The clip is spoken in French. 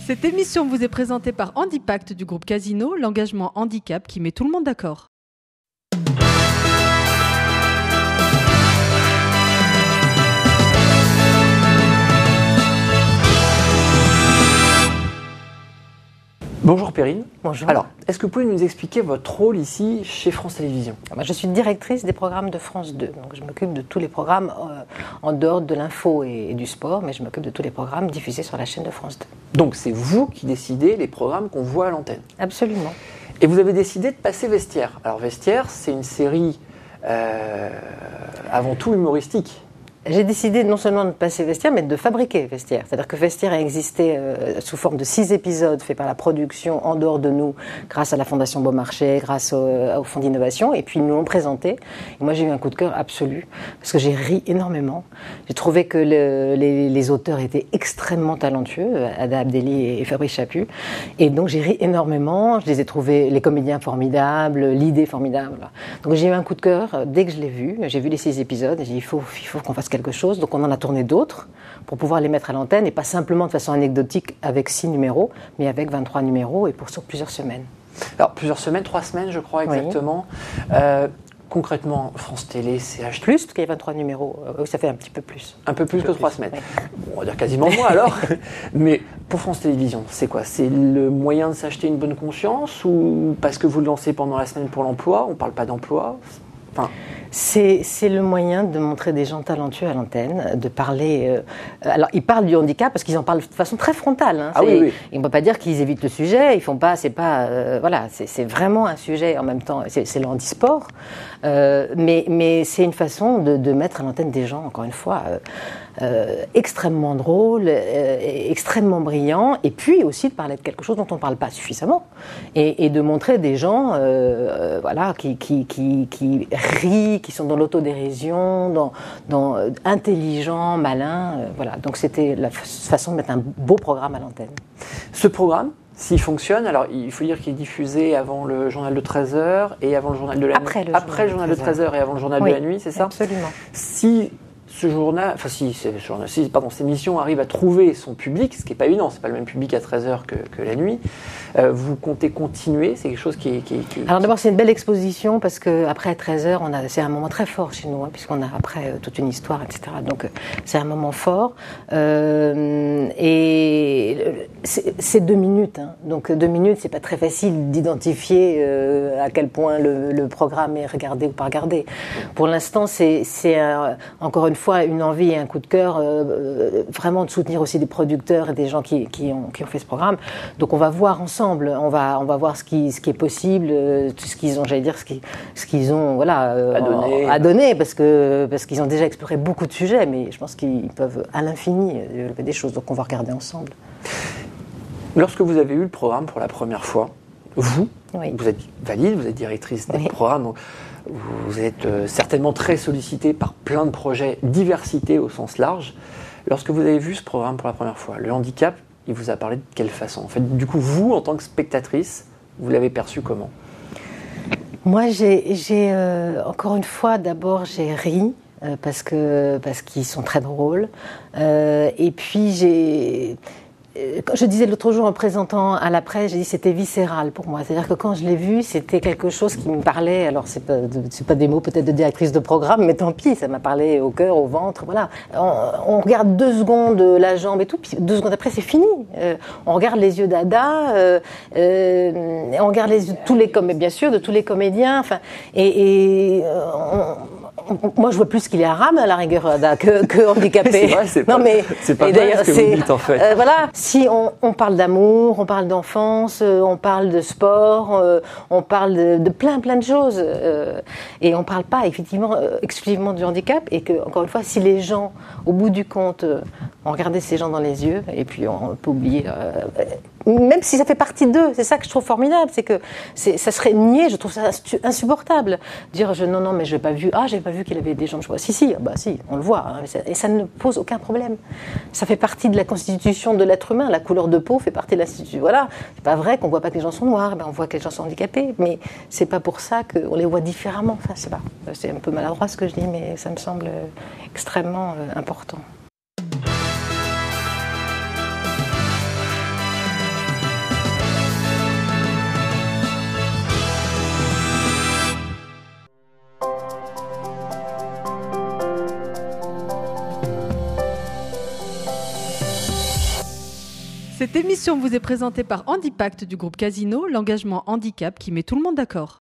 Cette émission vous est présentée par Handipact du groupe Casino, l'engagement handicap qui met tout le monde d'accord. Bonjour Perrine. Bonjour. Alors, est-ce que vous pouvez nous expliquer votre rôle ici chez France Télévisions ? Je suis directrice des programmes de France 2. Donc je m'occupe de tous les programmes en dehors de l'info et du sport, mais je m'occupe de tous les programmes diffusés sur la chaîne de France 2. Donc c'est vous qui décidez les programmes qu'on voit à l'antenne ? Absolument. Et vous avez décidé de passer Vestiaire. Alors Vestiaire, c'est une série avant tout humoristique. J'ai décidé non seulement de passer Vestiaire, mais de fabriquer Vestiaire. C'est-à-dire que Vestiaire a existé sous forme de 6 épisodes faits par la production en dehors de nous, grâce à la Fondation Beaumarchais, grâce au Fonds d'innovation, et puis ils nous l'ont présenté. Et moi j'ai eu un coup de cœur absolu, parce que j'ai ri énormément. J'ai trouvé que les auteurs étaient extrêmement talentueux, Ada Abdelli et Fabrice Chaput, et donc j'ai ri énormément. Je les ai trouvés, les comédiens formidables, l'idée formidable. Donc j'ai eu un coup de cœur dès que je l'ai vu. J'ai vu les 6 épisodes, et j'ai dit il faut qu'on fasse quelque chose, donc on en a tourné d'autres pour pouvoir les mettre à l'antenne et pas simplement de façon anecdotique avec 6 numéros, mais avec 23 numéros et sur plusieurs semaines. Alors plusieurs semaines, 3 semaines je crois exactement. Oui. Concrètement, France Télé, c'est acheté. Plus, parce qu'il y a 23 numéros, ça fait un petit peu plus. Un peu plus que 3 semaines. Oui. Bon, on va dire quasiment moins alors. Mais pour France Télévisions, c'est quoi ? C'est le moyen de s'acheter une bonne conscience ou parce que vous le lancez pendant la semaine pour l'emploi ? On ne parle pas d'emploi ? C'est le moyen de montrer des gens talentueux à l'antenne, de parler... alors, ils parlent du handicap parce qu'ils en parlent de façon très frontale. Hein. Oui. Ils ne peuvent pas dire qu'ils évitent le sujet, ils font pas... C'est pas... voilà, c'est vraiment un sujet en même temps. C'est le handisport. Mais c'est une façon de mettre à l'antenne des gens, encore une fois, extrêmement drôles, extrêmement brillants, et puis aussi de parler de quelque chose dont on ne parle pas suffisamment. Et de montrer des gens voilà, qui rient, qui sont dans l'autodérision, dans intelligents, malins. Voilà. Donc c'était la façon de mettre un beau programme à l'antenne. Ce programme, s'il fonctionne, alors il faut dire qu'il est diffusé avant le journal de 13h et avant le journal de la nuit. Après le journal de 13h et avant le journal de la nuit, c'est ça ? Absolument. Si ces émissions arrivent à trouver son public, ce qui n'est pas évident, c'est pas le même public à 13h que la nuit, vous comptez continuer ? C'est quelque chose qui... Alors d'abord, c'est une belle exposition parce qu'après 13h, c'est un moment très fort chez nous, hein, puisqu'on a après toute une histoire, etc. Donc c'est un moment fort. Et c'est 2 minutes. Hein. Donc 2 minutes, c'est pas très facile d'identifier à quel point le programme est regardé ou pas regardé. Pour l'instant, c'est encore une fois une envie et un coup de cœur vraiment de soutenir aussi des producteurs et des gens qui ont fait ce programme. Donc on va voir ensemble, on va voir ce qui est possible, ce qu'ils ont, j'allais dire, ce qu'ils ont voilà, à donner parce qu'ils ont déjà exploré beaucoup de sujets, mais je pense qu'ils peuvent à l'infini développer des choses. Donc on va regarder ensemble. Lorsque vous avez eu le programme pour la première fois, vous êtes valide, vous êtes directrice des programmes, donc vous êtes certainement très sollicité par plein de projets, diversité au sens large. Lorsque vous avez vu ce programme pour la première fois, le handicap, il vous a parlé de quelle façon ? En fait, du coup, vous, en tant que spectatrice, vous l'avez perçu comment ? Moi, j'ai encore une fois, d'abord, j'ai ri parce qu'ils sont très drôles. Et puis, je disais l'autre jour en présentant à la presse, j'ai dit c'était viscéral pour moi. C'est-à-dire que quand je l'ai vu, c'était quelque chose qui me parlait. Alors c'est pas des mots peut-être de directrice de programme, mais tant pis, ça m'a parlé au cœur, au ventre, voilà. On regarde 2 secondes la jambe et tout, puis 2 secondes après c'est fini. On regarde les yeux d'Ada, on regarde les yeux bien sûr de tous les comédiens. Enfin, moi, je vois plus qu'il est arabe à la rigueur que handicapé. C'est vrai, c'est pas vrai ce que vous dites en fait. Voilà, si on parle d'amour, on parle d'enfance, on parle de sport, on parle de plein de choses, et on parle pas effectivement exclusivement du handicap. Et que encore une fois, si les gens, au bout du compte, on regardait ces gens dans les yeux, et puis on peut oublier. même si ça fait partie d'eux, c'est ça que je trouve formidable, c'est que ça serait nier, je trouve ça insupportable. Dire non, mais j'avais pas vu qu'il avait des jambes. Si, on le voit, hein, et ça ne pose aucun problème. Ça fait partie de la constitution de l'être humain, la couleur de peau fait partie de l'institution. Voilà, c'est pas vrai qu'on voit pas que les gens sont noirs, on voit que les gens sont handicapés, mais c'est pas pour ça qu'on les voit différemment. Enfin, c'est un peu maladroit ce que je dis, mais ça me semble extrêmement important. Cette émission vous est présentée par Handipact du groupe Casino, l'engagement handicap qui met tout le monde d'accord.